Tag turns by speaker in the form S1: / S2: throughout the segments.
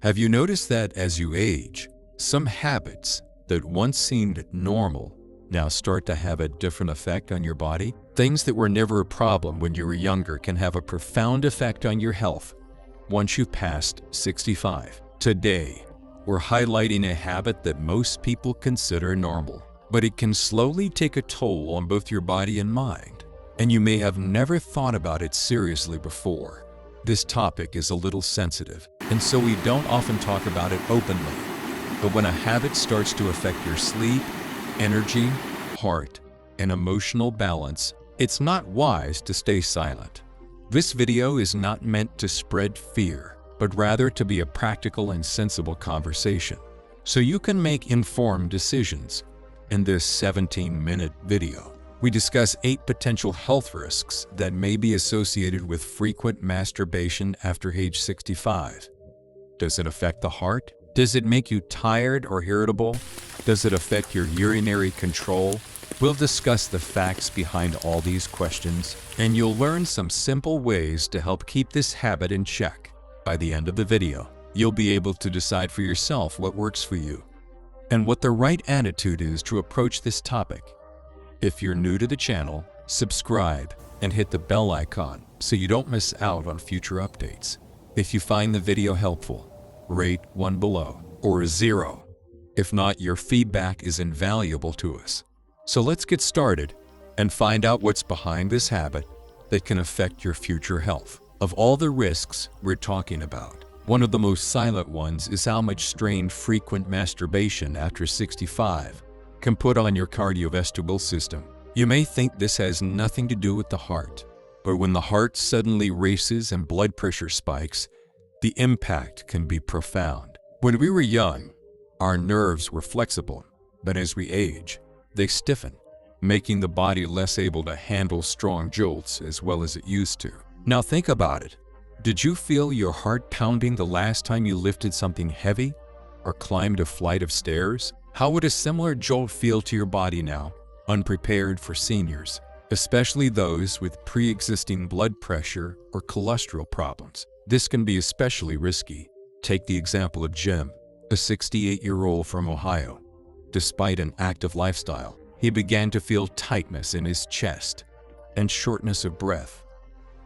S1: Have you noticed that as you age, some habits that once seemed normal now start to have a different effect on your body? Things that were never a problem when you were younger can have a profound effect on your health once you've passed 65. Today, we're highlighting a habit that most people consider normal, but it can slowly take a toll on both your body and mind, and you may have never thought about it seriously before. This topic is a little sensitive, and so we don't often talk about it openly. But when a habit starts to affect your sleep, energy, heart, and emotional balance, it's not wise to stay silent. This video is not meant to spread fear, but rather to be a practical and sensible conversation, so you can make informed decisions. In this 17-minute video, we discuss 8 potential health risks that may be associated with frequent masturbation after age 65. Does it affect the heart? Does it make you tired or irritable? Does it affect your urinary control? We'll discuss the facts behind all these questions, and you'll learn some simple ways to help keep this habit in check. By the end of the video, you'll be able to decide for yourself what works for you and what the right attitude is to approach this topic. If you're new to the channel, subscribe and hit the bell icon so you don't miss out on future updates. If you find the video helpful, rate 1 below or a 0. If not, your feedback is invaluable to us. So let's get started and find out what's behind this habit that can affect your future health. Of all the risks we're talking about, one of the most silent ones is how much strain frequent masturbation after 65 can put on your cardiovascular system. You may think this has nothing to do with the heart, but when the heart suddenly races and blood pressure spikes, the impact can be profound. When we were young, our nerves were flexible, but as we age, they stiffen, making the body less able to handle strong jolts as well as it used to. Now think about it. Did you feel your heart pounding the last time you lifted something heavy or climbed a flight of stairs? How would a similar jolt feel to your body now, unprepared for seniors, especially those with pre-existing blood pressure or cholesterol problems? This can be especially risky. Take the example of Jim, a 68-year-old from Ohio. Despite an active lifestyle, he began to feel tightness in his chest and shortness of breath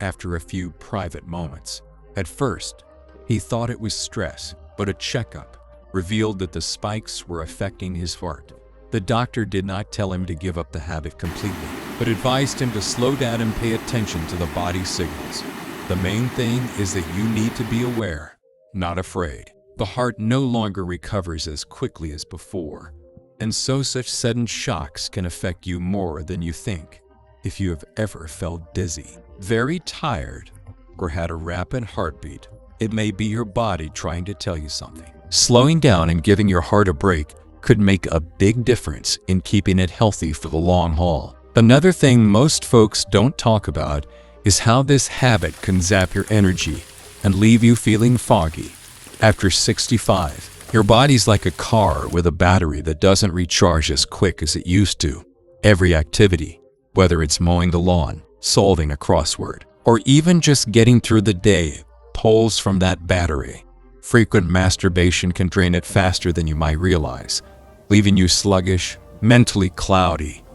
S1: after a few private moments. At first, he thought it was stress, but a checkup revealed that the spikes were affecting his heart. The doctor did not tell him to give up the habit completely, but advised him to slow down and pay attention to the body's signals. The main thing is that you need to be aware, not afraid. The heart no longer recovers as quickly as before, and so such sudden shocks can affect you more than you think. If you have ever felt dizzy, very tired, or had a rapid heartbeat, it may be your body trying to tell you something. Slowing down and giving your heart a break could make a big difference in keeping it healthy for the long haul. Another thing most folks don't talk about is how this habit can zap your energy and leave you feeling foggy. After 65, your body's like a car with a battery that doesn't recharge as quick as it used to. Every activity, whether it's mowing the lawn, solving a crossword, or even just getting through the day, pulls from that battery. Frequent masturbation can drain it faster than you might realize, leaving you sluggish, mentally cloudy,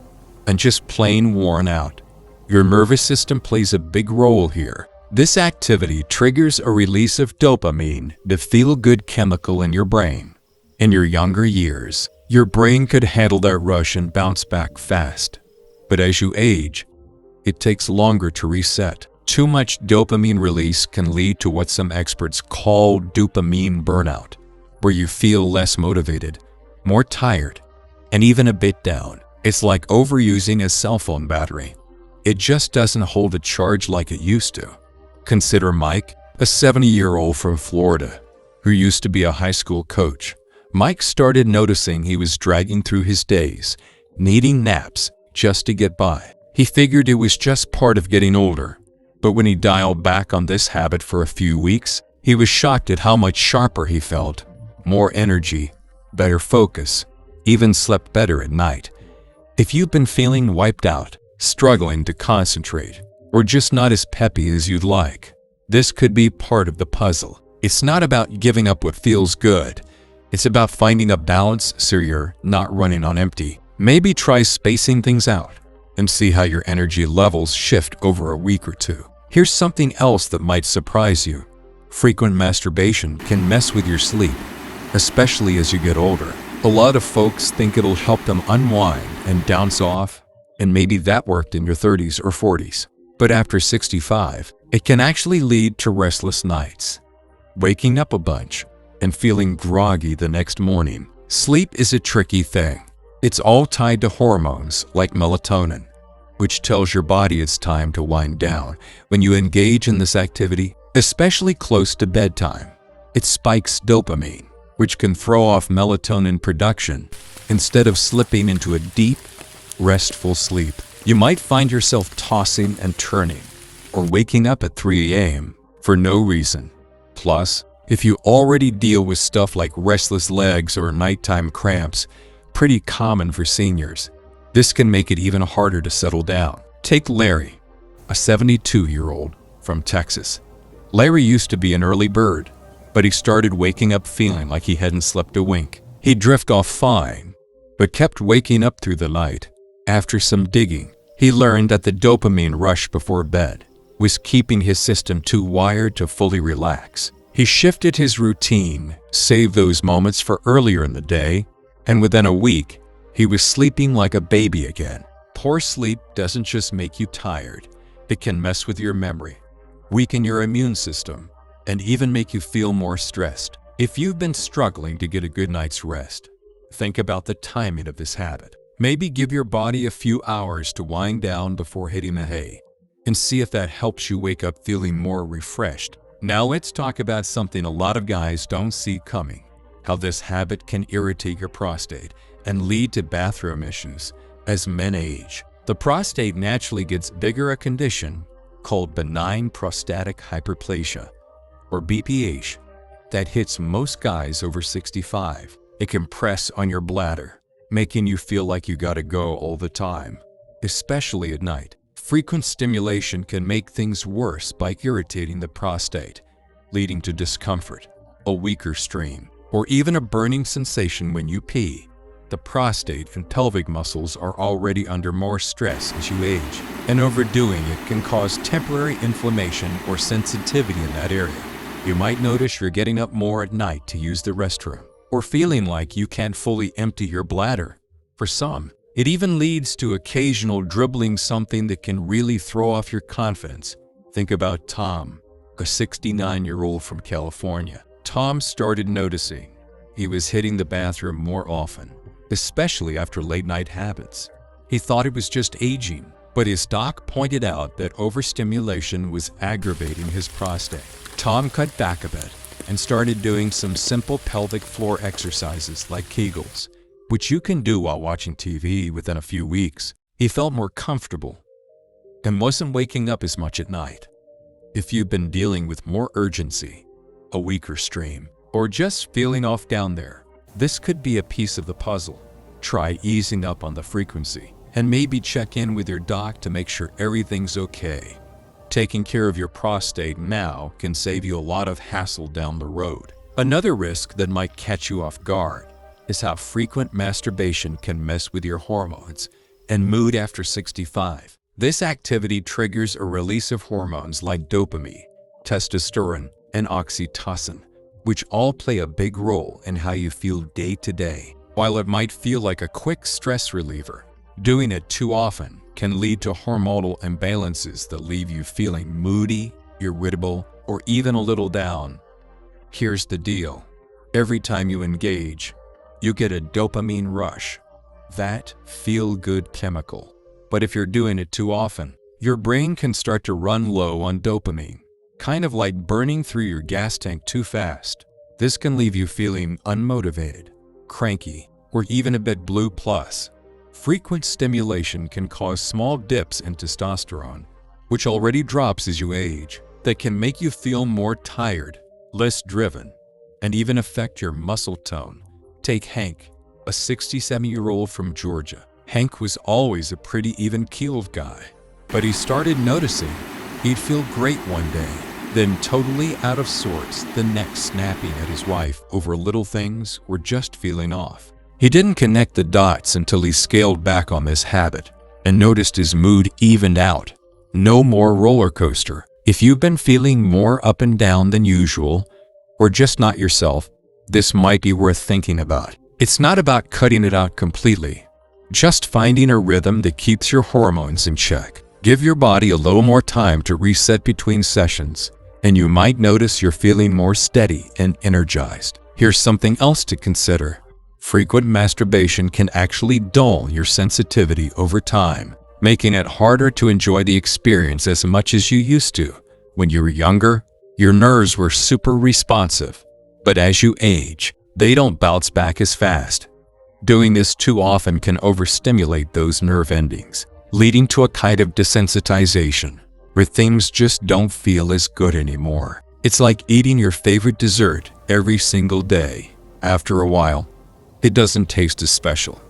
S1: and just plain worn out. Your nervous system plays a big role here. This activity triggers a release of dopamine, the feel-good chemical in your brain. In your younger years, your brain could handle that rush and bounce back fast. But as you age, it takes longer to reset. Too much dopamine release can lead to what some experts call dopamine burnout, where you feel less motivated, more tired, and even a bit down. It's like overusing a cell phone battery. It just doesn't hold a charge like it used to. Consider Mike, a 70-year-old from Florida, who used to be a high school coach. Mike started noticing he was dragging through his days, needing naps just to get by. He figured it was just part of getting older. But when he dialed back on this habit for a few weeks, he was shocked at how much sharper he felt. More energy, better focus, even slept better at night. If you've been feeling wiped out, struggling to concentrate, or just not as peppy as you'd like, this could be part of the puzzle. It's not about giving up what feels good. It's about finding a balance so you're not running on empty. Maybe try spacing things out and see how your energy levels shift over a week or two. Here's something else that might surprise you. Frequent masturbation can mess with your sleep, especially as you get older. A lot of folks think it'll help them unwind and bounce off, and maybe that worked in your 30s or 40s. But after 65, it can actually lead to restless nights, waking up a bunch, and feeling groggy the next morning. Sleep is a tricky thing. It's all tied to hormones like melatonin, which tells your body it's time to wind down. When you engage in this activity, especially close to bedtime, it spikes dopamine, which can throw off melatonin production. Instead of slipping into a deep, restful sleep, you might find yourself tossing and turning or waking up at 3 a.m. for no reason. Plus, if you already deal with stuff like restless legs or nighttime cramps, pretty common for seniors, this can make it even harder to settle down. Take Larry, a 72-year-old from Texas. Larry used to be an early bird, but he started waking up feeling like he hadn't slept a wink. He'd drift off fine, but kept waking up through the night. After some digging, he learned that the dopamine rush before bed was keeping his system too wired to fully relax. He shifted his routine, saved those moments for earlier in the day, and within a week, he was sleeping like a baby again. Poor sleep doesn't just make you tired, it can mess with your memory, weaken your immune system, and even make you feel more stressed. If you've been struggling to get a good night's rest, think about the timing of this habit. Maybe give your body a few hours to wind down before hitting the hay, and see if that helps you wake up feeling more refreshed. Now let's talk about something a lot of guys don't see coming: how this habit can irritate your prostate and lead to bathroom issues as men age. The prostate naturally gets bigger, a condition called benign prostatic hyperplasia, or BPH, that hits most guys over 65. It can press on your bladder, making you feel like you gotta go all the time, especially at night. Frequent stimulation can make things worse by irritating the prostate, leading to discomfort, a weaker stream, or even a burning sensation when you pee. The prostate and pelvic muscles are already under more stress as you age, and overdoing it can cause temporary inflammation or sensitivity in that area. You might notice you're getting up more at night to use the restroom, or feeling like you can't fully empty your bladder. For some, it even leads to occasional dribbling, something that can really throw off your confidence. Think about Tom, a 69-year-old from California. Tom started noticing he was hitting the bathroom more often, especially after late-night habits. He thought it was just aging, but his doc pointed out that overstimulation was aggravating his prostate. Tom cut back a bit and started doing some simple pelvic floor exercises like Kegels, which you can do while watching TV. Within a few weeks, he felt more comfortable and wasn't waking up as much at night. If you've been dealing with more urgency, a weaker stream, or just feeling off down there, this could be a piece of the puzzle. Try easing up on the frequency and maybe check in with your doc to make sure everything's okay. Taking care of your prostate now can save you a lot of hassle down the road. Another risk that might catch you off guard is how frequent masturbation can mess with your hormones and mood after 65. This activity triggers a release of hormones like dopamine, testosterone, and oxytocin, which all play a big role in how you feel day to day. While it might feel like a quick stress reliever, doing it too often can lead to hormonal imbalances that leave you feeling moody, irritable, or even a little down. Here's the deal: every time you engage, you get a dopamine rush, that feel-good chemical. But if you're doing it too often, your brain can start to run low on dopamine, kind of like burning through your gas tank too fast. This can leave you feeling unmotivated, cranky, or even a bit blue. Plus, frequent stimulation can cause small dips in testosterone, which already drops as you age, that can make you feel more tired, less driven, and even affect your muscle tone. Take Hank, a 67-year-old from Georgia. Hank was always a pretty even-keeled guy, but he started noticing he'd feel great one day, then totally out of sorts, the next snapping at his wife over little things or just feeling off. He didn't connect the dots until he scaled back on this habit and noticed his mood evened out. No more roller coaster. If you've been feeling more up and down than usual, or just not yourself, this might be worth thinking about. It's not about cutting it out completely, just finding a rhythm that keeps your hormones in check. Give your body a little more time to reset between sessions, and you might notice you're feeling more steady and energized. Here's something else to consider. Frequent masturbation can actually dull your sensitivity over time, making it harder to enjoy the experience as much as you used to. When you were younger, your nerves were super responsive, but as you age, they don't bounce back as fast. Doing this too often can overstimulate those nerve endings, leading to a kind of desensitization, where things just don't feel as good anymore. It's like eating your favorite dessert every single day. After a while, it doesn't taste as special,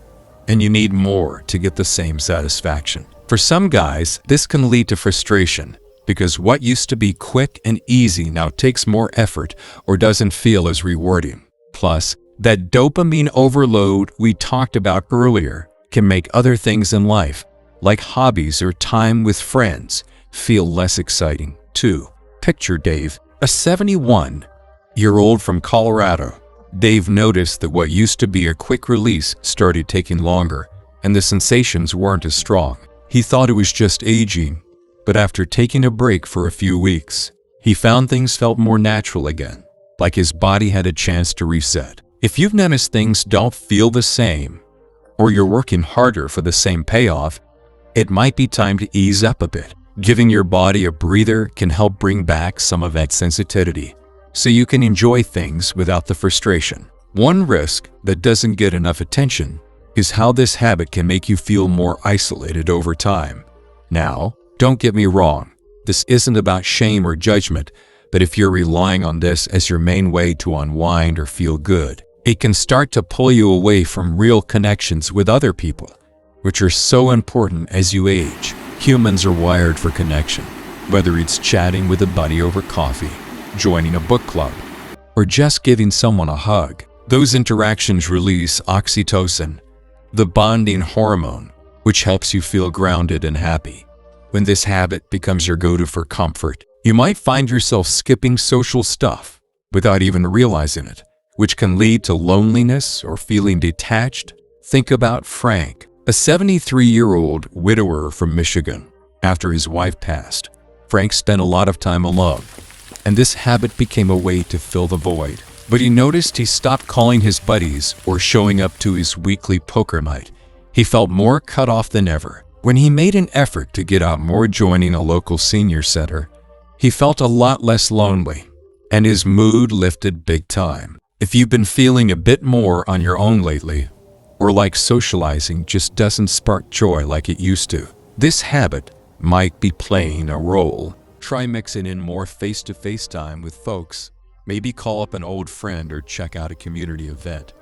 S1: and you need more to get the same satisfaction. For some guys, this can lead to frustration, because what used to be quick and easy now takes more effort or doesn't feel as rewarding. Plus, that dopamine overload we talked about earlier can make other things in life, like hobbies or time with friends, feel less exciting too. Picture Dave, a 71-year-old from Colorado. Dave noticed that what used to be a quick release started taking longer, and the sensations weren't as strong. He thought it was just aging, but after taking a break for a few weeks, he found things felt more natural again, like his body had a chance to reset. If you've noticed things don't feel the same, or you're working harder for the same payoff, it might be time to ease up a bit. Giving your body a breather can help bring back some of that sensitivity, so you can enjoy things without the frustration. One risk that doesn't get enough attention is how this habit can make you feel more isolated over time. Now, don't get me wrong, this isn't about shame or judgment, but if you're relying on this as your main way to unwind or feel good, it can start to pull you away from real connections with other people, which are so important as you age. Humans are wired for connection, whether it's chatting with a buddy over coffee, joining a book club, or just giving someone a hug. Those interactions release oxytocin, the bonding hormone, which helps you feel grounded and happy. When this habit becomes your go-to for comfort, you might find yourself skipping social stuff without even realizing it, which can lead to loneliness or feeling detached. Think about Frank, a 73-year-old widower from Michigan. After his wife passed, Frank spent a lot of time alone, and this habit became a way to fill the void. But he noticed he stopped calling his buddies or showing up to his weekly poker night. He felt more cut off than ever. When he made an effort to get out more, joining a local senior center, he felt a lot less lonely, and his mood lifted big time. If you've been feeling a bit more on your own lately, or like socializing just doesn't spark joy like it used to, this habit might be playing a role. Try mixing in more face-to-face time with folks. Maybe call up an old friend or check out a community event.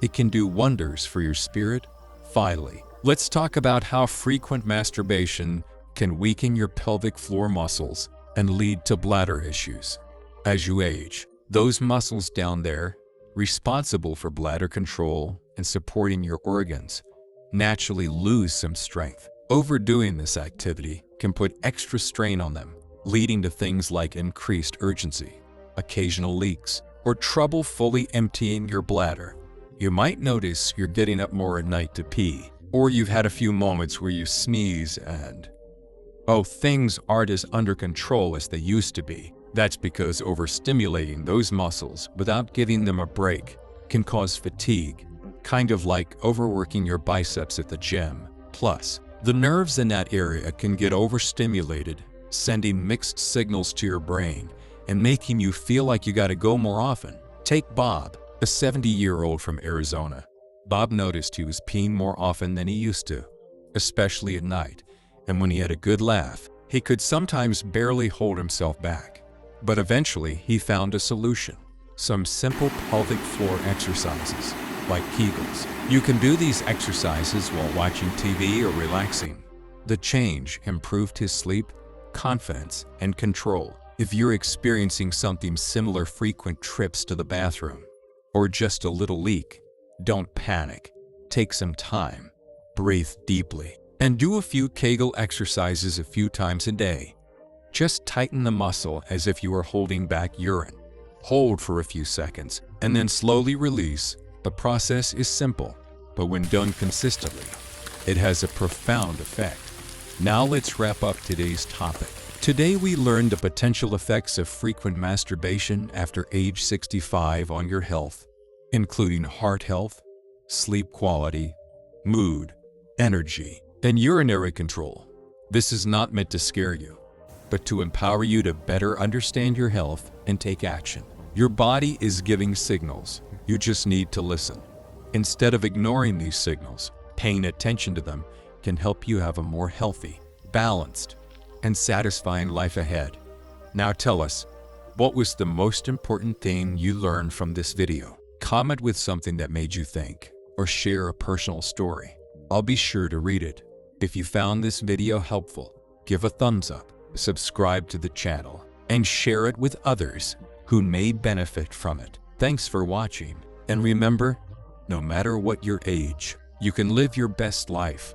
S1: It can do wonders for your spirit. Finally, let's talk about how frequent masturbation can weaken your pelvic floor muscles and lead to bladder issues. As you age, those muscles down there, responsible for bladder control and supporting your organs, naturally lose some strength. Overdoing this activity can put extra strain on them, leading to things like increased urgency, occasional leaks, or trouble fully emptying your bladder. You might notice you're getting up more at night to pee, or you've had a few moments where you sneeze and, things aren't as under control as they used to be. That's because overstimulating those muscles without giving them a break can cause fatigue, kind of like overworking your biceps at the gym. Plus, the nerves in that area can get overstimulated, sending mixed signals to your brain and making you feel like you gotta go more often. Take Bob, a 70-year-old from Arizona. Bob noticed he was peeing more often than he used to, especially at night, and when he had a good laugh, he could sometimes barely hold himself back. But eventually, he found a solution: some simple pelvic floor exercises, like Kegels. You can do these exercises while watching TV or relaxing. The change improved his sleep, confidence, and control. If you're experiencing something similar, frequent trips to the bathroom, or just a little leak, don't panic. Take some time, breathe deeply, and do a few Kegel exercises a few times a day. Just tighten the muscle as if you were holding back urine. Hold for a few seconds, and then slowly release. The process is simple, but when done consistently, it has a profound effect. Now let's wrap up today's topic. Today we learned the potential effects of frequent masturbation after age 65 on your health, including heart health, sleep quality, mood, energy, and urinary control. This is not meant to scare you, but to empower you to better understand your health and take action. Your body is giving signals. You just need to listen. Instead of ignoring these signals, paying attention to them can help you have a more healthy, balanced, and satisfying life ahead. Now tell us, what was the most important thing you learned from this video? Comment with something that made you think, or share a personal story. I'll be sure to read it. If you found this video helpful, give a thumbs up, subscribe to the channel, and share it with others who may benefit from it. Thanks for watching, and remember, no matter what your age, you can live your best life.